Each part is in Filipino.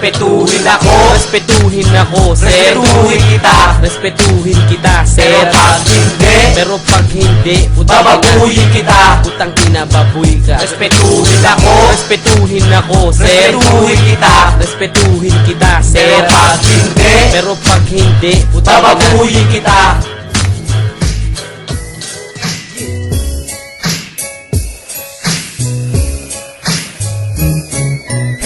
Respetuhin ako, respetuhin ako, sir. respetuhin kita. Respetuhin kita, sir. Pero pag hindi, babaguhin kita. Putang ina, baboy ka. Respetuhin ako, respetuhin ako, sir. respetuhin kita. Respetuhin kita, sir. Pero pag hindi, Pero pag hindi, babaguhin kita.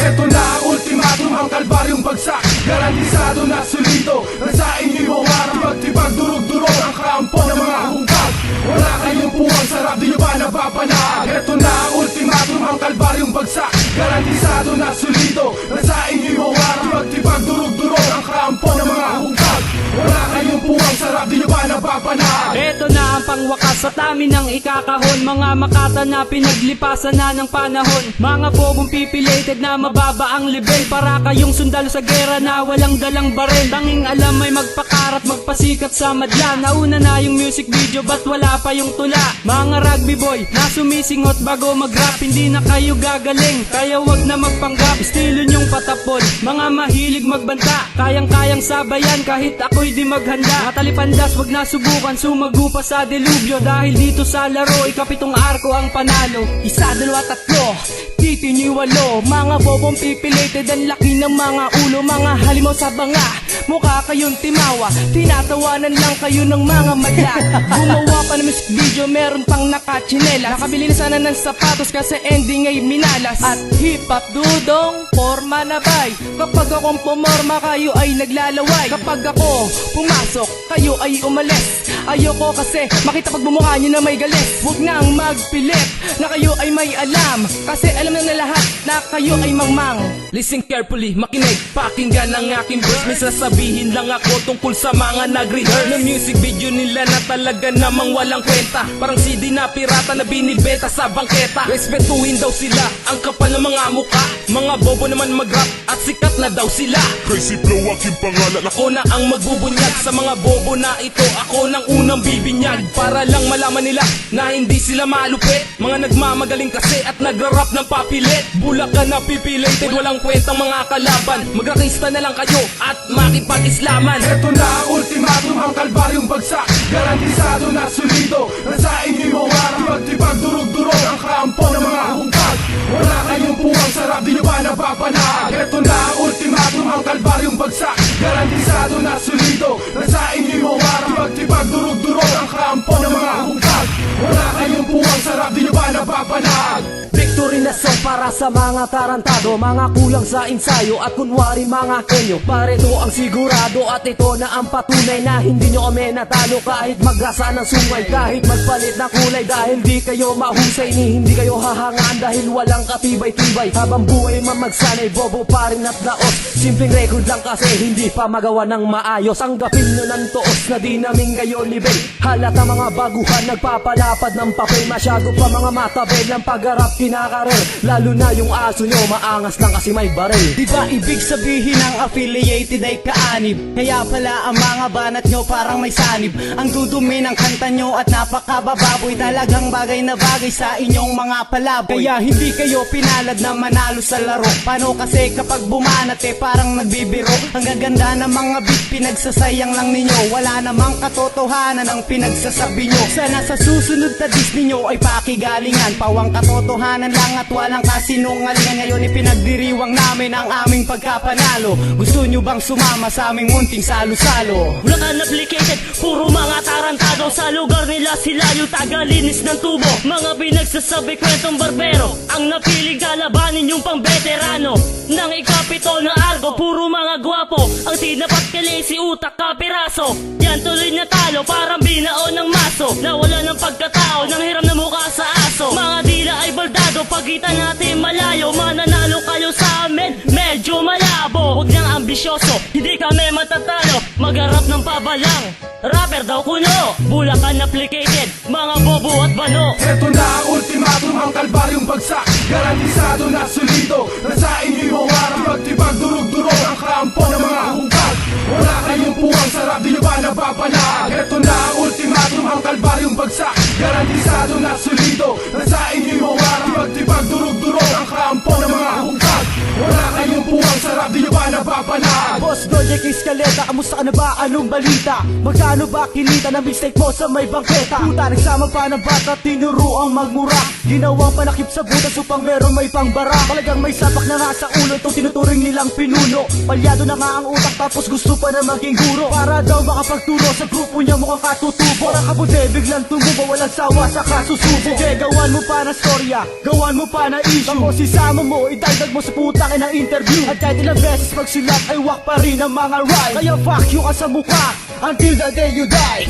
Eto na ang ultimatum, ang kalbaryong bagsak. Garantisado na solido, rasain niyo yung warang magtibag, durog-durog ang krampo ng mga hunggag. Wala kayong puwang sarap, di nyo ba napapanag? Eto na ang ultimatum, ang kalbaryong bagsak. Garantisado na solido, rasain niyo yung warang magtibag, durog-durog ang krampo ng mga hunggag. Wala kayong puwang sarap, di nyo ba napapanag? Eto na ang pangwakas sa dami ng ikakahon. Mga makata na pinaglipasan na ng panahon. Mga bobong pipilated na mababa ang level. Para kayong sundalo sa gera na walang dalang baril. Tanging alam ay magpakarat, magpasikat sa madla. Nauna na yung music video, ba't wala pa yung tula? Mga rugby boy na sumisingot bago mag-rap. Hindi na kayo gagaling, kaya wag na magpanggap. Estilo nyong patapon, mga mahilig magbanta. Kayang-kayang sabayan kahit ako'y di maghanda. Matalipandas, wag na subukan, sumagu pa sa delubyo. Dahil dito sa laro, ikapitong arko ang panalo. Isa, dalawa, tatlo, titi nyo'y walo. Mga bobong pipilated, ang laki ng mga ulo. Mga halimaw sa banga, mukha kayong timawa. Tinatawanan lang kayo ng mga madla. Gumawa pa ng music video, meron pang nakachinelas. Nakabili na sana ng sapatos kasi ending ay minalas. At hip-hop dudong, forma na bay. Kapag akong pumorma, kayo ay naglalaway. Kapag ako pumasok, kayo ay umalis. Ayoko kasi makita pag bumukha nyo na may galis. Huwag nang magpilit na kayo ay may alam, kasi alam na lahat na kayo ay mangmang. Listen carefully, makinig, pakinggan ang aking verse. May sasabihin lang ako tungkol sa mga nag-rehearse na music video nila na talaga namang walang kwenta. Parang CD na pirata na binibenta sa bangketa. Respetuhin daw sila, ang kapal ng mga muka. Mga bobo naman mag-rap at sikat na daw sila. Crazy flow aking pangalan. Ako na ang magbubunyag sa mga bobo na ito. Ako nang unang bibinyag para lang malaman nila na hindi sila malupit. Mga nagmamagaling kasi at nagra-rap ng papilit. Bulacan na pipilated, walang kwentang mga kalaban. Magrakista na lang kayo at makipag-islaman. Eto na ang ultimatum, ang kalbaryong bagsak. Garantisado na solido, rasain niyo yung warang magtibag, durog-durog ang krampo ng mga hunggag. Wala kayong puwang sarap, di nyo ba napapanag? Eto na ang ultimatum, ang kalbaryong bagsak. Garantisado na solido, rasain niyo yung warang magtibag, durog-durog ang krampo ng mga hunggag. Wala kayong puwang sarap, di nyo ba napapanag? Victory na song para sa mga tarantado, mga kulang sa ensayo at kunwari mga kenyo. Pare ito ang sigurado at ito na ang patunay na hindi nyo kami natalo. Kahit magrasa ng sungay, kahit magpalit ng kulay. Dahil di kayo mahusay, ni hindi kayo hahangaan. Dahil walang katibay-tibay, habang buhay mamagsanay, bobo pa rin at laos. Simpleng record lang kasi hindi pa magawa ng maayos. Tanggapin nyo ng toos na di namin kayo libel. Halata mga baguhan, nagpapalapad ng papel. Masyado pa mga matabel ng pagharap kinakarer. Lalo na yung aso nyo, maangas lang kasi may baril. Di ba ibig sabihin ang affiliated ay kaanib? Kaya pala ang mga banat nyo parang may sanib. Ang dudumi ng kanta nyo at napakabababoy. Talagang bagay na bagay sa inyong mga palaboy. Kaya hindi kayo pinalad na manalo sa laro. Paano kasi kapag bumanat parang nagbibiro? Ang gaganda ng mga beat pinagsasayang lang ninyo. Wala namang katotohanan ang pinagsasabi nyo. Sana sa susunod na diss ninyo ay pakigalingan. Pawang katotohanan lang at walang kasinungalingan. Ngayon ipinagdiriwang namin ang aming pagkapanalo. Gusto nyo bang sumama sa aming munting salo-salo? Bulacan applicated, puro mga tarantado. Sa lugar nila sila yung tagalinis ng tubo. Mga pinagsasabi kwentong barbero, ang napiling kalabanin yung pang veterano. Nang ikapito ng argo, puro mga gwapo. Ang tinapat kay si utak kapiraso. Yan tuloy na talo, parang binao ng maso. Nawala ng pagkatao, nang hiram na mukha sa aso. Mga dila ay baldado, pagkita natin malayo. Mananalo kayo sa amin, medyo malabo. Huwag niyang ambisyoso, hindi kami matatalo. Magharap ng pabalang, rapper daw kuno. Bulacan applicated, mga bobo at bano. Eto na ang ultimatum, ang kalbaryong bagsak. Garantisado na solido, rasain niyo yung warang magtibag, durog-durog ang krampo ng mga hunggag. Wala kayong puwang sarap, di nyo ba napapanag? Eto na ang ultimatum, ang kalbaryong bagsak. Garantisado na solido, rasain niyo yung warang magtibag, durog-durog ang krampo ng mga hunggag. Wala kayong puwang sarap, di nyo ba ba nababanag? Boss Project Escaleta, kamusta ka na ba? Anong balita? Magkano ba kinita na mistake mo sa may bangketa? Puta, nagsama pa ng bata, tinuruang magmura. Ginawang panakip sa butas upang meron may pangbara. Talagang may sapak na nga sa ulo itong tinuturing nilang pinuno. Palyado na nga ang utak tapos gusto pa na maging guro. Para daw makapagturo sa grupo niya mukhang katutubo. Para kabuti, biglang tumubo, walang sawa sa kasusubo. Sige, gawan mo pa na storya, gawan mo pa na issue. Tapos isama mo, idagdag mo sa putang ng interview. At kahit ilang beses magsilat ay wak pa rin ang mga rhyme. Kaya fuck you ka sa mukha until the day you die.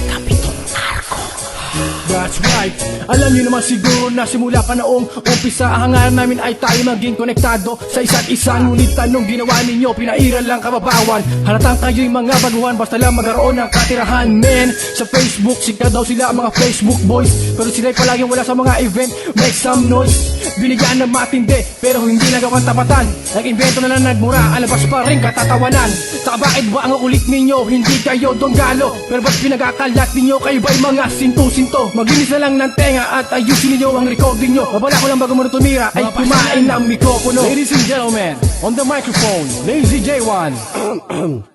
That's right. Alam niyo naman siguro na simula pa noong umpisa ang hangaran namin ay tayo maging konektado sa isa't isa. Ngunit tanong ginawa ninyo, pinairal lang kababawan. Halatang kayo'y mga baguhan, basta lang magkaroon ng katirahan. Men, sa Facebook, sikat daw sila ang mga Facebook boys. Pero sila'y palaging wala sa mga event, make some noise. Binigyan ng matindi, pero hindi nagawang tapatan. Nag-invento na lang nagmura, alabas pa rin katatawanan. Saka bakit ba ang kulit ninyo, hindi kayo donggalo? Pero ba't pinagkakalat ninyo, kayo ba'y mga sinto-sinto? Maginis na lang ng tenga at ayusin ninyo ang recording nyo. Mabala ko lang bago mo na tumira, ay kumain ng mikropono. Ladies and gentlemen, on the microphone, Lazy J1.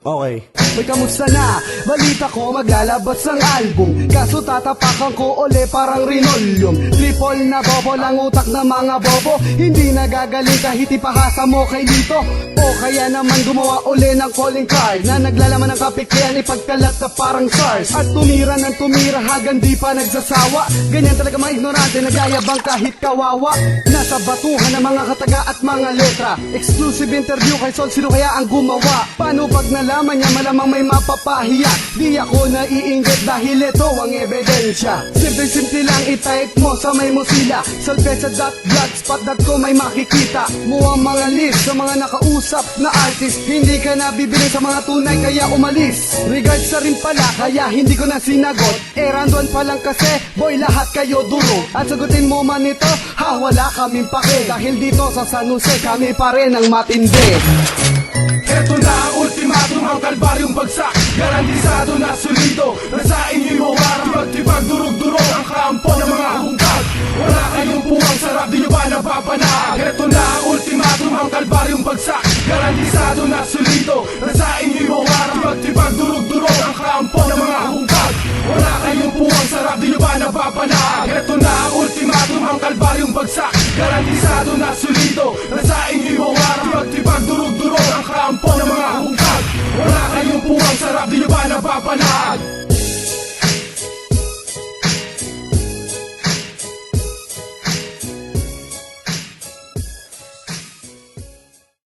Okay. May kamusta na? Balita ko maglalabas ang album. Kaso tatapakan ko uli parang Rinoleum. Triple na bobo lang utak ng mga bobo. Hindi nagagaling kahit ipahasa mo kay dito. O kaya naman gumawa uli ng calling card na naglalaman ng kapikyan ipagkalat na parang SARS. At tumira ng tumira hagang di pa nagsasawa. Ganyan talaga mga ignorante, nagayabang kahit kawawa. Nasa batuhan ng mga kataga at mga letra. Exclusive interview kay Sol, sino kaya ang gumawa? Paano pag nalaman niya malamang may mapapahiya? Di ako naiinggit dahil ito ang ebidensya. Simple-simple lang i-type mo sa may Mozilla. Solpesa.blogspot.com may makikita mo ang mga list sa mga nakausap na artist. Hindi ka nabibili sa mga tunay kaya umalis. Regards sa rin pala kaya hindi ko na sinagot. Randuan pa lang kasi boy lahat kayo duro. At sagutin mo man ito, ha wala kaming pake. Dahil dito sa San Jose kami pa rin ang matindi. Eto na ang ultimatum, ang kalbaryong bagsak. Garantisado na solido, nasa inyo'y mawarang. Pagtibag durug-durog ang kampo ng mga hungkag. Wala kayong puwang sarap, di nyo ba napapanag? Eto na ang ultimatum, ang kalbaryong bagsak. Garantisado na solido, nasa inyo'y mawarang. Pagtibag durug-durog ang kampo ng mga hungkag. Wala kayong puwang sarap, di nyo ba napapanag? Eto na ang ultimatum, ang kalbaryong bagsak. Garantisado na solido, nasa inyo'y mawarang. Pagtibag durug-durog ang kampo ng mga hungkag. Wala kayong puwang sarap, di nyo ba napapanag?